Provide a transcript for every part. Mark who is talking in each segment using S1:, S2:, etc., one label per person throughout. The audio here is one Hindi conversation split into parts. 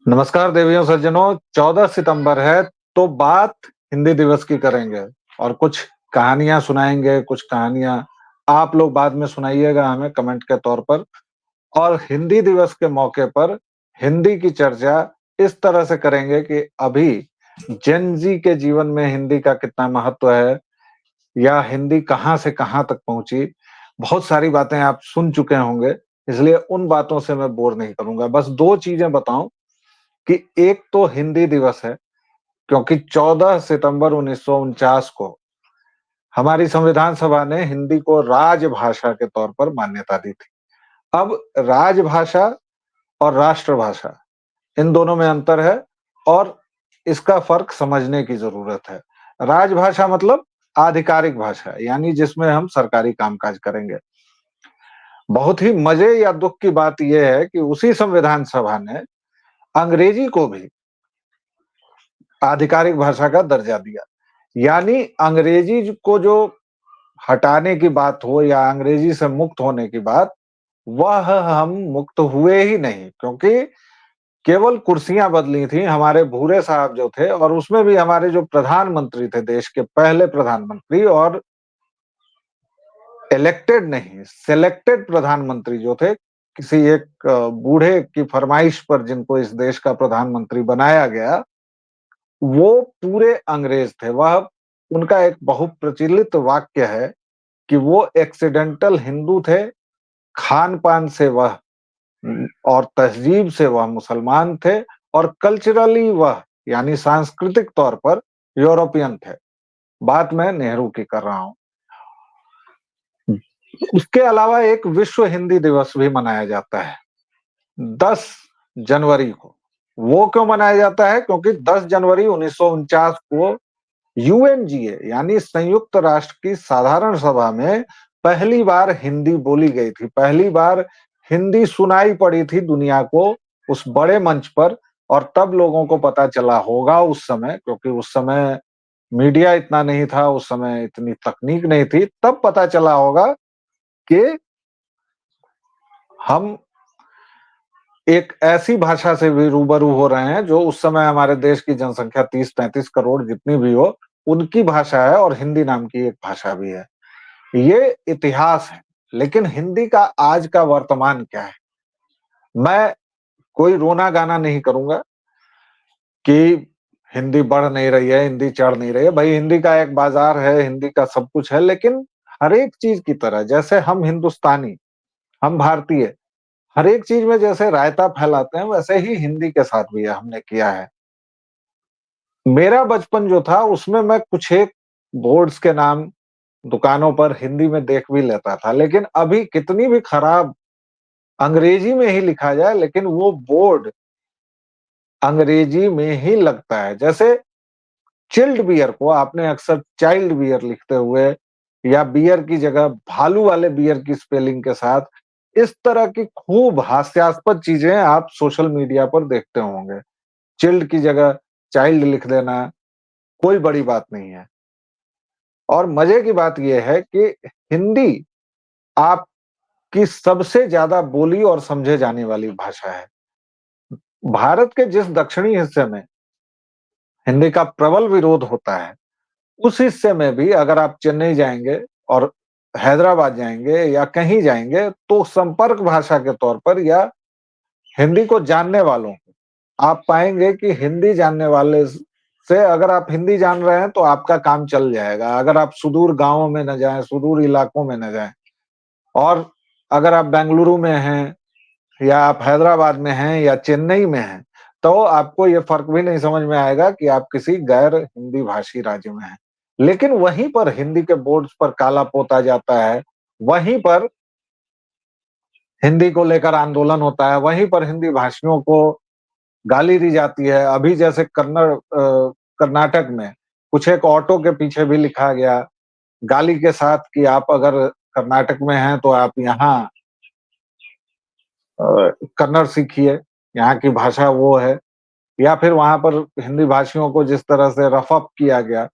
S1: नमस्कार देवियों सज्जनों, 14 सितंबर है तो बात हिंदी दिवस की करेंगे और कुछ कहानियां सुनाएंगे, कुछ कहानियां आप लोग बाद में सुनाइएगा हमें कमेंट के तौर पर। और हिंदी दिवस के मौके पर हिंदी की चर्चा इस तरह से करेंगे कि अभी जेन ज़ी के जीवन में हिंदी का कितना महत्व है या हिंदी कहाँ से कहाँ तक पहुंची। बहुत सारी बातें आप सुन चुके होंगे, इसलिए उन बातों से मैं बोर नहीं करूंगा। बस 2 चीजें बताऊं कि एक तो हिंदी दिवस है क्योंकि 14 सितंबर 1949 को हमारी संविधान सभा ने हिंदी को राजभाषा के तौर पर मान्यता दी थी। अब राजभाषा और राष्ट्रभाषा इन दोनों में अंतर है और इसका फर्क समझने की जरूरत है। राजभाषा मतलब आधिकारिक भाषा, यानी जिसमें हम सरकारी कामकाज करेंगे। बहुत ही मजे या दुख की बात यह है कि उसी संविधान सभा ने अंग्रेजी को भी आधिकारिक भाषा का दर्जा दिया। यानी अंग्रेजी को जो हटाने की बात हो या अंग्रेजी से मुक्त होने की बात, वह हम मुक्त हुए ही नहीं, क्योंकि केवल कुर्सियां बदली थी। हमारे भूरे साहब जो थे, और उसमें भी हमारे जो प्रधानमंत्री थे, देश के पहले प्रधानमंत्री और इलेक्टेड नहीं सिलेक्टेड प्रधानमंत्री जो थे, किसी एक बूढ़े की फरमाइश पर जिनको इस देश का प्रधानमंत्री बनाया गया, वो पूरे अंग्रेज थे। वह उनका एक बहुप्रचलित वाक्य है कि वो एक्सीडेंटल हिंदू थे, खान-पान से वह और तहजीब से वह मुसलमान थे और कल्चरली वह यानी सांस्कृतिक तौर पर यूरोपियन थे। बात मैं नेहरू की कर रहा हूँ। उसके अलावा एक विश्व हिंदी दिवस भी मनाया जाता है 10 जनवरी को। वो क्यों मनाया जाता है? क्योंकि 10 जनवरी 1949 को यूएनजीए यानी संयुक्त राष्ट्र की साधारण सभा में पहली बार हिंदी बोली गई थी। पहली बार हिंदी सुनाई पड़ी थी दुनिया को उस बड़े मंच पर। और तब लोगों को पता चला होगा उस समय, क्योंकि उस समय मीडिया इतना नहीं था, उस समय इतनी तकनीक नहीं थी, तब पता चला होगा कि हम एक ऐसी भाषा से भी रूबरू हो रहे हैं जो उस समय हमारे देश की जनसंख्या 30-35 करोड़ जितनी भी हो, उनकी भाषा है और हिंदी नाम की एक भाषा भी है। ये इतिहास है। लेकिन हिंदी का आज का वर्तमान क्या है? मैं कोई रोना-गाना नहीं करूँगा कि हिंदी बढ़ नहीं रही है, हिंदी चढ़ नहीं रही है। भई हिंदी का एक बाज़ार है, हिंदी का सब कुछ है, लेकिन हर एक चीज़ की तरह जैसे हम हिंदुस्तानी, हम भारतीय, हर एक चीज़ में जैसे रायता फैलाते हैं, वैसे ही हिंदी के साथ भी हमने किया है। मेरा बचपन जो था उसमें मैं कुछ एक बोर्ड्स के नाम दुकानों पर हिंदी में देख भी लेता था, लेकिन अभी कितनी भी खराब अंग्रेजी में ही लिखा जाए, लेकिन वो बोर्ड अंग्रेजी में ही लगता है। जैसे चिल्ड बियर को आपने अक्सर चाइल्ड बियर लिखते हुए या बियर की जगह भालू वाले बियर की स्पेलिंग के साथ इस तरह की खूब हास्यास्पद चीजें आप सोशल मीडिया पर देखते होंगे। चिल्ड की जगह चाइल्ड लिख देना कोई बड़ी बात नहीं है। और मजे की बात यह है कि हिंदी आपकी सबसे ज्यादा बोली और समझे जाने वाली भाषा है। भारत के जिस दक्षिणी हिस्से में हिंदी का प्रबल विरोध होता है, उस हिस्से में भी अगर आप चेन्नई जाएँगे और हैदराबाद जाएँगे या कहीं जाएँगे, तो संपर्क भाषा के तौर पर या हिंदी को जानने वालों को आप पाएँगे कि हिंदी जानने वाले से अगर आप हिंदी जान रहे हैं, तो आपका काम चल जाएगा। अगर आप सुदूर गाँवों में ना जाएँ, सुदूर इलाकों में ना जाएँ और अगर आप बेंगलुरु में हैं या आप हैदराबाद में हैं या चेन्नई में हैं, तो आपको ये फ़र्क भी नहीं समझ में आएगा कि आप किसी गैर हिंदी भाषी राज्य में हैं। लेकिन वहीं पर हिंदी के बोर्ड्स पर काला पोता जाता है, वहीं पर हिंदी को लेकर आंदोलन होता है, वहीं पर हिंदी भाषियों को गाली दी जाती है। अभी जैसे कर्नाटक में कुछ एक ऑटो के पीछे भी लिखा गया, गाली के साथ कि आप अगर कर्नाटक में हैं, तो आप यहाँ कन्नड़ सीखिए, यहाँ की भाषा वो है। या फिर वहाँ पर हिंदी भाषियों को जिस तरह से रफ़ अप किया गया।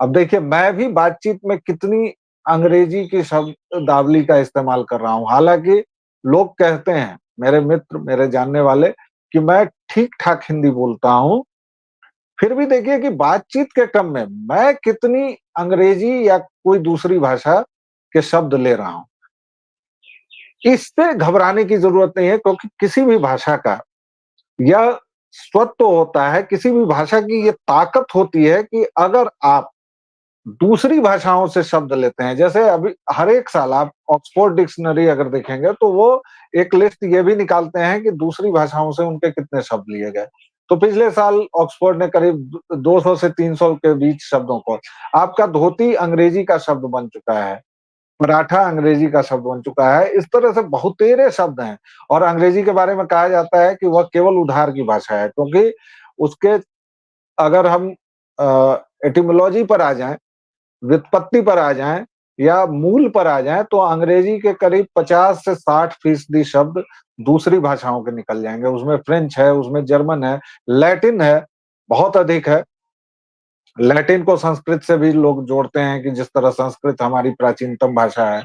S1: अब देखिए मैं भी बातचीत में कितनी अंग्रेजी की शब्दावली का इस्तेमाल कर रहा हूँ। हालाँकि लोग कहते हैं, मेरे मित्र, मेरे जानने वाले कि मैं ठीक-ठाक हिंदी बोलता हूँ, फिर भी देखिए कि बातचीत के क्रम में मैं कितनी अंग्रेजी या कोई दूसरी भाषा के शब्द ले रहा हूँ। इससे घबराने की ज़रूरत नहीं है, क्योंकि किसी भी भाषा का यह स्वत्व होता है, किसी भी भाषा की ये ताकत होती है कि अगर आप दूसरी भाषाओं से शब्द लेते हैं, जैसे अभी हर एक साल आप ऑक्सफोर्ड डिक्शनरी अगर देखेंगे तो वो एक लिस्ट ये भी निकालते हैं कि दूसरी भाषाओं से उनके कितने शब्द लिए गए। तो पिछले साल ऑक्सफोर्ड ने करीब 200 से 300 के बीच शब्दों को, आपका धोती अंग्रेजी का शब्द बन चुका है, पराठा अंग्रेजी का शब्द बन चुका है। इस तरह से बहुतेरे शब्द हैं और अंग्रेजी के बारे में कहा जाता है कि वह केवल उधार की भाषा है, क्योंकि उसके अगर हम एटिमोलॉजी पर आ जाएँ, व्युत्पत्ति पर आ जाएँ या मूल पर आ जाएँ, तो अंग्रेजी के करीब 50 से 60% शब्द दूसरी भाषाओं के निकल जाएँगे। उसमें फ्रेंच है, उसमें जर्मन है, लैटिन है, बहुत अधिक है। लैटिन को संस्कृत से भी लोग जोड़ते हैं कि जिस तरह संस्कृत हमारी प्राचीनतम भाषा है,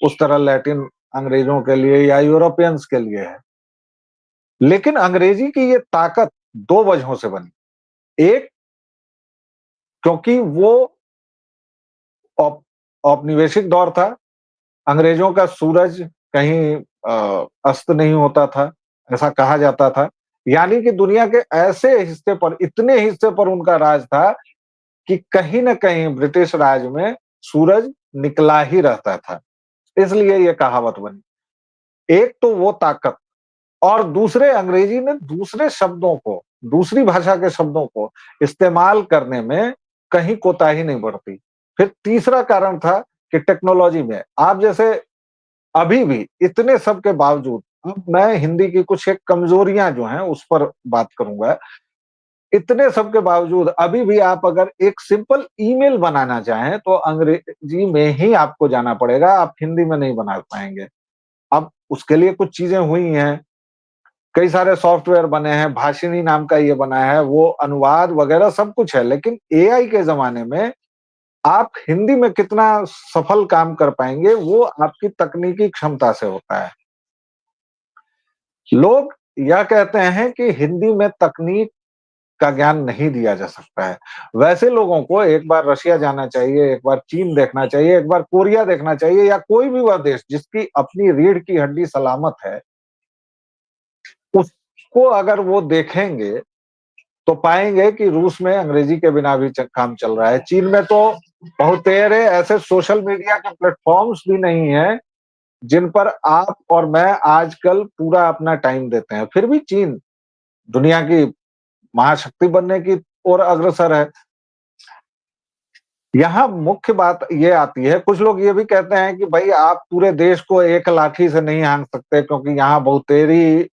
S1: उस तरह लैटिन अंग्रेजों के लिए या यूरोपियंस के लिए है। लेकिन अंग्रेजी की ये ताकत 2 वजहों से बनी। एक, क्योंकि वो औप औपनिवेशिक दौर था, अंग्रेजों का सूरज कहीं अस्त नहीं होता था, ऐसा कहा जाता था। यानी कि दुनिया के ऐसे हिस्से पर, इतने हिस्से पर उनका राज था कि कहीं न कहीं ब्रिटिश राज में सूरज निकला ही रहता था। इसलिए ये कहावत बनी। एक तो वो ताकत, और दूसरे अंग्रेजी ने दूसरे शब्दों को, दूसरी भाषा के शब्दों को इस्तेमाल करने में कहीं कोताही नहीं बरती। फिर तीसरा कारण था कि टेक्नोलॉजी में आप जैसे अभी भी इतने सब के बावजूद, अब मैं हिंदी की कुछ एक कमजोरियां जो हैं उस पर बात करूंगा। इतने सब के बावजूद अभी भी आप अगर एक सिंपल ईमेल बनाना चाहें तो अंग्रेजी में ही आपको जाना पड़ेगा, आप हिंदी में नहीं बना पाएंगे। अब उसके लिए कुछ चीजें हुई हैं, कई सारे सॉफ्टवेयर बने हैं, भाषिणी नाम का ये बना है, वो अनुवाद वगैरह सब कुछ है, लेकिन एआई के ज़माने में आप हिंदी में कितना सफल काम कर पाएँगे, वो आपकी तकनीकी क्षमता से होता है। लोग यह कहते हैं कि हिंदी में तकनीक का ज्ञान नहीं दिया जा सकता है। वैसे लोगों को एक बार रशिया जाना चाहिए, एक बार चीन देखना चाहिए, एक बार कोरिया देखना चाहिए या कोई भी वह देश जिसकी अपनी रीढ़ की हड्डी सलामत है, उसको अगर वो देखेंगे तो पाएँगे कि रूस में अंग्रेजी के बिना भी च काम चल रहा है। चीन में तो बहुतेरे ऐसे सोशल मीडिया के प्लेटफ़ॉर्म्स भी नहीं हैं, जिन पर आप और मैं आजकल पूरा अपना टाइम देते हैं। फिर भी चीन दुनिया की महाशक्ति बनने की ओर अग्रसर है। यहाँ मुख्य बात ये आती है, कुछ लोग ये भी कहते हैं कि भई आप पूरे देश को एक लाठी से नहीं हाँक सकते, क्योंकि यहाँ बहुतेरी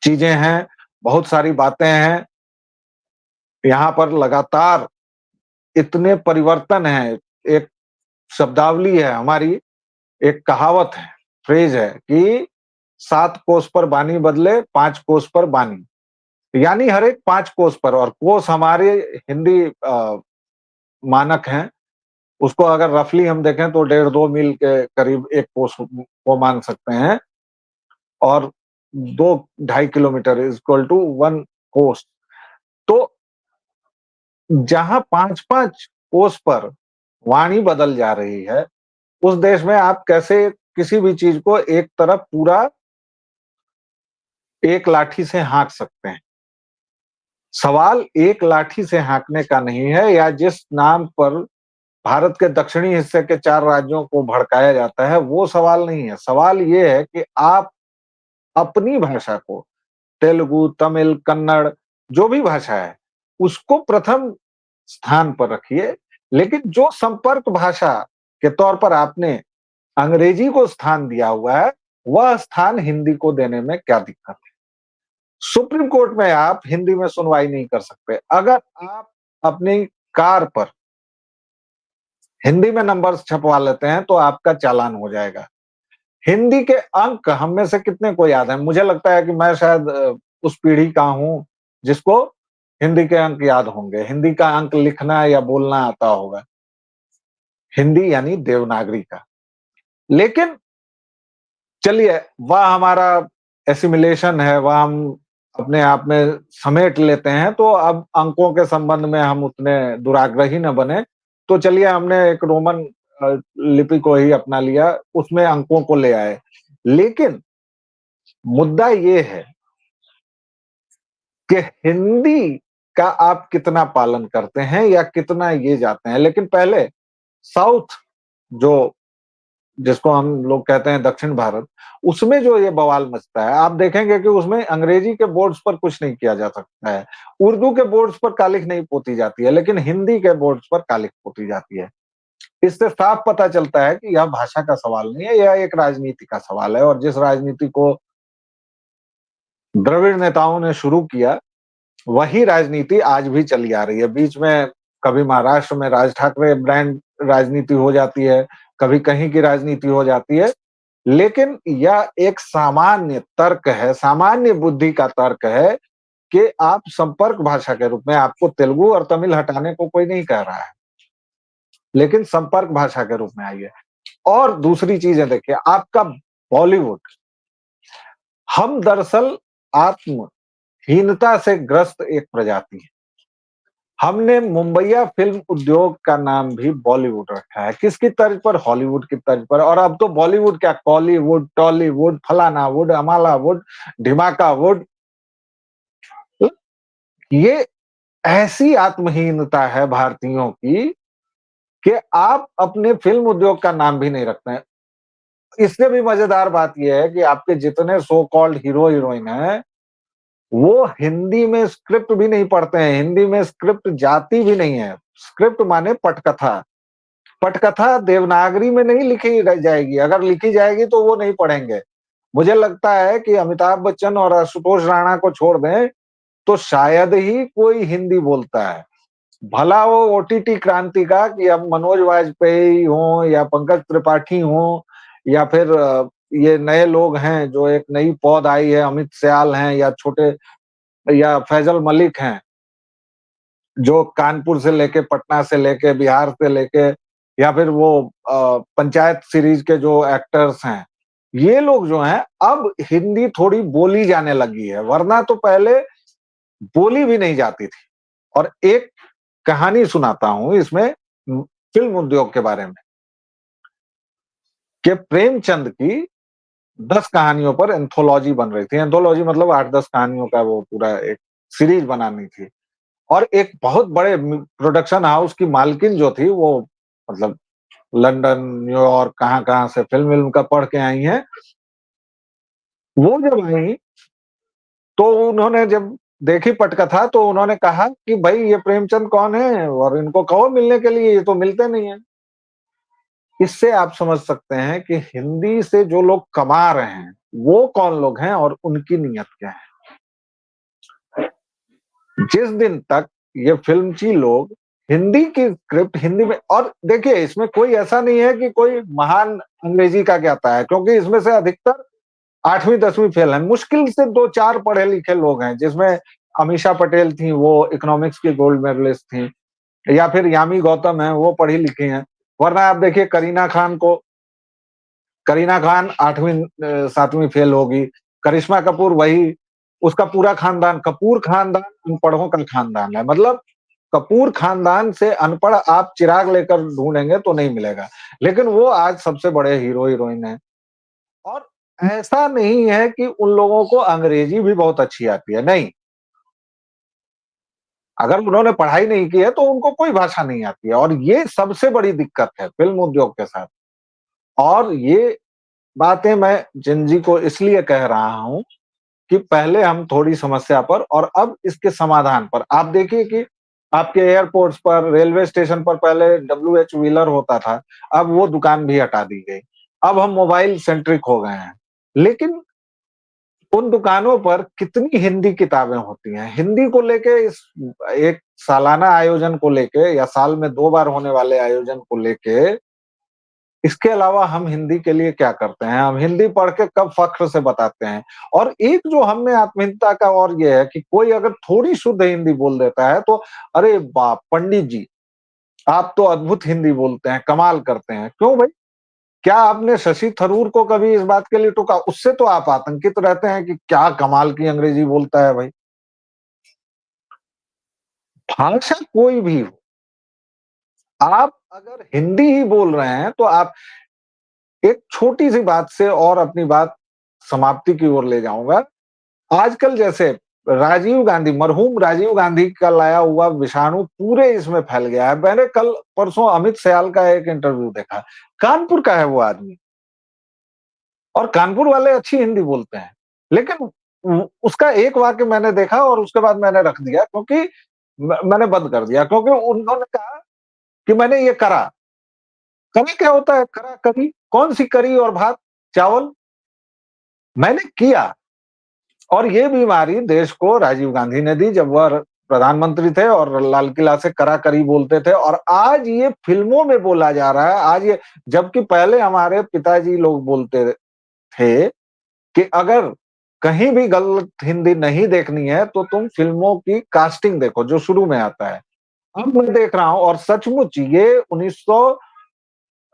S1: चीज़ें हैं, बहुत सारी बातें हैं। यहाँ पर लगातार इतने परिवर्तन हैं, एक शब्दावली है हमारी, एक कहावत है, फ्रेज़ है कि 7 कोस पर बानी बदले, 5 कोस पर बानी। यानी हर एक 5 कोस पर, और कोस हमारे हिंदी मानक हैं, उसको अगर रफ़ली हम देखें तो डेढ़ 2 मील के करीब 1 कोस को मान सकते हैं, और 2 ढाई किलोमीटर इज़ इक्वल टू 1 कोस। तो जहाँ 5-5 कोस पर वाणी बदल जा रही है, उस देश में आप कैसे किसी भी चीज़ को एक तरफ पूरा एक लाठी से हाँक सकते हैं? सवाल एक लाठी से हाँकने का नहीं है, या जिस नाम पर भारत के दक्षिणी हिस्से के 4 राज्यों को भड़काया जाता है, वो सवाल नहीं है। सवाल ये है कि आप अपनी भाषा को, तेलुगु, तमिल, कन्नड़, जो भी भाषा है, उसको प्रथम स्थान पर रखिए, लेकिन जो संपर्क भाषा के तौर पर आपने अंग्रेजी को स्थान दिया हुआ है, वह स्थान हिंदी को देने में क्या दिक्कत है? सुप्रीम कोर्ट में आप हिंदी में सुनवाई नहीं कर सकते। अगर आप अपनी कार पर हिंदी में नंबर्स छपवा लेते हैं, तो आपका चालान हो जाएगा। हिंदी के अंक हम में से कितने को याद है? मुझे लगता है कि मैं शायद उस पीढ़ी का हूँ, जिसको हिंदी के अंक याद होंगे। हिंदी का अंक लिखना या बोलना आता होगा। हिंदी यानी देवनागरी का। लेकिन चलिए, वह हमारा एसिमिलेशन है वह हम अपने आप में समेट लेते हैं, तो अब अंकों के संबंध में हम उतने दुराग्रही न बने। तो चलिए हमने एक रोमन लिपि को ही अपना लिया, उसमें अंकों को ले आए। लेकिन मुद्दा ये है कि हिंदी का आप कितना पालन करते हैं या कितना ये जाते हैं। लेकिन पहले साउथ जो जिसको हम लोग कहते हैं दक्षिण भारत, उसमें जो ये बवाल मचता है, आप देखेंगे कि उसमें अंग्रेजी के बोर्ड्स पर कुछ नहीं किया जा सकता है। उर्दू के बोर्ड्स पर कालिख नहीं पोती जाती है, लेकिन हिंदी के बोर्ड्स पर कालिख पोती जाती है। इससे साफ पता चलता है कि यह भाषा का सवाल नहीं है, यह एक राजनीति का सवाल है और जिस राजनीति को द्रविड़ नेताओं ने शुरू किया, वही राजनीति आज भी चली आ रही है। बीच में कभी महाराष्ट्र में राज ठाकरे ब्रांड राजनीति हो जाती है, कभी कहीं की राजनीति हो जाती है। लेकिन यह एक सामान्य तर्क है, सामान्य बुद्धि का तर्क है कि आप संपर्क भाषा के रूप में आपको तेलुगु और तमिल हटाने को कोई नहीं कह रहा है, लेकिन संपर्क भाषा के रूप में आइए। और दूसरी चीज़ें देखिए, आपका बॉलीवुड, हम दरअसल आत्महीनता से ग्रस्त एक प्रजाति है। हमने मुंबईया फ़िल्म उद्योग का नाम भी बॉलीवुड रखा है। किसकी तर्ज पर? हॉलीवुड की तर्ज पर। और अब तो बॉलीवुड क्या, कॉलीवुड, टॉलीवुड, फलाना वुड, अमाला वुड, ढिमाका वुड। ये ऐसी आत्महीनता है भारतीयों की कि आप अपने फ़िल्म उद्योग का नाम भी नहीं रखते हैं। इससे भी मज़ेदार बात ये है कि आपके जितने सो कॉल्ड हीरो हीरोइन हैं, वो हिंदी में स्क्रिप्ट भी नहीं पढ़ते हैं, हिंदी में स्क्रिप्ट जाती भी नहीं है। स्क्रिप्ट माने पटकथा। पटकथा देवनागरी में नहीं लिखी जाएगी, अगर लिखी जाएगी तो वो नहीं पढ़ेंगे। मुझे लगता है कि अमिताभ बच्चन और आशुतोष राणा को छोड़ दें, तो शायद ही कोई हिंदी बोलता है। भला वो ओटीटी क्रांति का कि अब मनोज वाजपेयी हों या पंकज त्रिपाठी हों या फिर ये नए लोग हैं जो एक नई पौध आई है, अमित सियाल हैं या छोटे या फैजल मलिक हैं, जो कानपुर से लेके, पटना से लेके, बिहार से लेके या फिर वो पंचायत सीरीज के जो एक्टर्स हैं, ये लोग जो हैं अब हिंदी थोड़ी बोली जाने लगी है, वरना तो पहले बोली भी नहीं जाती थी। और एक कहानी सुनाता हूँ इसमें फ़िल्म उद्योग के बारे में, कि प्रेमचंद की 10 कहानियों पर एंथोलॉजी बन रही थी। एंथोलॉजी मतलब 8-10 कहानियों का वो पूरा एक सीरीज बनानी थी। और एक बहुत बड़े प्रोडक्शन हाउस की मालकिन जो थी वो मतलब लंदन, न्यूयॉर्क कहाँ-कहाँ से फ़िल्म-विल्म का पढ़ के आई हैं। वो जब आई तो उन्होंने जब देखी पटकथा तो उन्होंने कहा कि भई ये प्रेमचंद कौन है और इनको कहो मिलने के लिए, ये तो मिलते नहीं हैं। इससे आप समझ सकते हैं कि हिंदी से जो लोग कमा रहे हैं, वो कौन लोग हैं और उनकी नीयत क्या है। जिस दिन तक ये फ़िल्मची लोग हिंदी की स्क्रिप्ट हिंदी में, और देखिए इसमें कोई ऐसा नहीं है कि कोई महान अंग्रेजी का ज्ञाता है, क्योंकि इसमें से अधिकतर 8वीं-10वीं फेल हैं। मुश्किल से 2-4 पढ़े-लिखे लोग हैं, जिसमें अमीषा पटेल थी, वो इकोनॉमिक्स की गोल्ड मेडलिस्ट थी, या फिर यामी गौतम हैं, वो पढ़ी-लिखी हैं। वरना आप देखिए करीना खान 8वीं 7वीं फेल होगी, करिश्मा कपूर वही, उसका पूरा खानदान, कपूर खानदान अनपढ़ों का खानदान है। मतलब कपूर खानदान से अनपढ़ आप चिराग लेकर ढूँढेंगे तो नहीं मिलेगा। लेकिन वो आज सबसे बड़े हीरो-हीरोइन हैं। और ऐसा नहीं है कि उन लोगों को अंग्रेजी भी बहुत अच्छी आती है, नहीं। अगर उन्होंने पढ़ाई नहीं की है तो उनको कोई भाषा नहीं आती है और ये सबसे बड़ी दिक्कत है फ़िल्म उद्योग के साथ। और ये बातें मैं जेन ज़ी को इसलिए कह रहा हूँ कि पहले हम थोड़ी समस्या पर और अब इसके समाधान पर, आप देखिए कि आपके एयरपोर्ट्स पर, रेलवे स्टेशन पर पहले डब्ल्यूएच व्हीलर होता था, अब वो दुकान भी हटा दी गई। अब हम मोबाइल सेंट्रिक हो गए हैं। लेकिन उन दुकानों पर कितनी हिंदी किताबें होती हैं। हिंदी को लेके इस एक सालाना आयोजन को लेके या साल में 2 बार होने वाले आयोजन को लेके, इसके अलावा हम हिंदी के लिए क्या करते हैं? हम हिंदी पढ़ के कब फ़ख्र से बताते हैं? और एक जो हम में आत्मीयता का और ये है कि कोई अगर थोड़ी शुद्ध हिंदी बोल देता है तो अरे बाप! पंडित जी, आप तो अद्भुत हिंदी बोलते हैं, कमाल करते हैं। क्यों भई? क्या आपने शशि थरूर को कभी इस बात के लिए टोका? उससे तो आप आतंकित रहते हैं कि क्या कमाल की अंग्रेजी बोलता है भाई। भाषा कोई भी हो, आप अगर हिंदी ही बोल रहे हैं तो आप एक छोटी-सी बात से और अपनी बात समाप्ति की ओर ले जाऊँगा। आजकल जैसे राजीव गांधी, मरहूम राजीव गांधी का लाया हुआ विषाणु पूरे इसमें फैल गया है। मैंने कल परसों अमित शाह का एक इंटरव्यू देखा। कानपुर का है वो आदमी और कानपुर वाले अच्छी हिंदी बोलते हैं। लेकिन उसका एक वाक्य मैंने देखा और उसके बाद मैंने रख दिया क्योंकि मैंने बंद कर दिया क्योंकि उन्होंने कहा कि मैंने ये करा। करी क्या होता है? करा करी? कौन-सी करी और भात, चावल? मैंने किया। और ये बीमारी देश को राजीव गांधी ने दी जब वह प्रधानमंत्री थे और लाल किला से करा-करी बोलते थे और आज ये फ़िल्मों में बोला जा रहा है। आज ये जबकि पहले हमारे पिताजी लोग बोलते थे कि अगर कहीं भी गलत हिंदी नहीं देखनी है तो तुम फ़िल्मों की कास्टिंग देखो जो शुरू में आता है। अब मैं देख रहा हूँ और सचमुच ये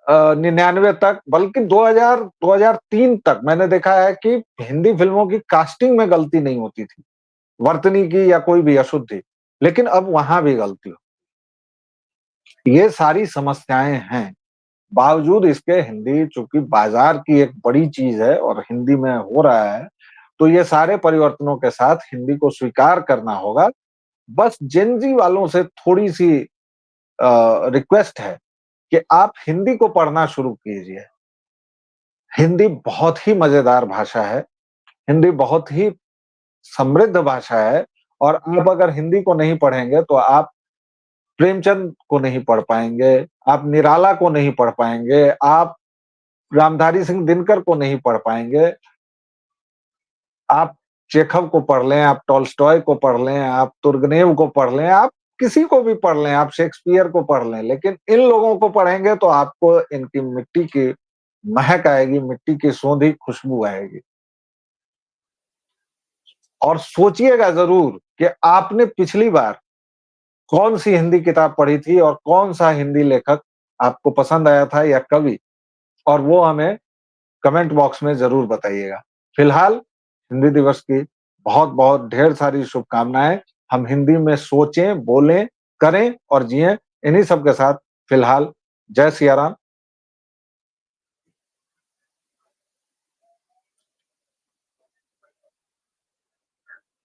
S1: 99 तक बल्कि 2000 2003 तक मैंने देखा है कि हिंदी फ़िल्मों की कास्टिंग में गलती नहीं होती थी। वर्तनी की या कोई भी अशुद्धि, लेकिन अब वहाँ भी गलती हो। ये सारी समस्याएँ हैं। बावजूद इसके हिंदी चूँकि बाज़ार की एक बड़ी चीज़ है और हिंदी में हो रहा है, तो ये सारे परिवर्तनों के साथ हिंदी को स्वीकार करना होगा। बस जेन ज़ी वालों से थोड़ी-सी रिक्वेस्ट है कि आप हिंदी को पढ़ना शुरू कीजिए। हिंदी बहुत ही मज़ेदार भाषा है, हिंदी बहुत ही समृद्ध भाषा है और आप अगर हिंदी को नहीं पढ़ेंगे तो आप प्रेमचंद को नहीं पढ़ पाएँगे, आप निराला को नहीं पढ़ पाएँगे, आप रामधारी सिंह दिनकर को नहीं पढ़ पाएँगे, आप चेखव को पढ़ लें, आप टॉल्स्टॉय को पढ़ लें, आप तुर्गनेव को पढ़ लें, आप किसी को भी पढ़ लें, आप शेक्सपियर को पढ़ लें, लेकिन इन लोगों को पढ़ेंगे तो आपको इनकी मिट्टी की महक आएगी, मिट्टी की सोंधी खुशबू आएगी। और सोचिएगा ज़रूर कि आपने पिछली बार कौन-सी हिंदी किताब पढ़ी थी और कौन-सा हिंदी लेखक आपको पसंद आया था या कवि? और वो हमें कमेंट बॉक्स में ज़रूर बताइएगा। फिलहाल हिंदी दिवस की बहुत-बहुत ढेर सारी शुभकामनाएँ। हम हिंदी में सोचें, बोलें, करें और जिएँ। इन्हीं सब के साथ फिलहाल जय सिया राम।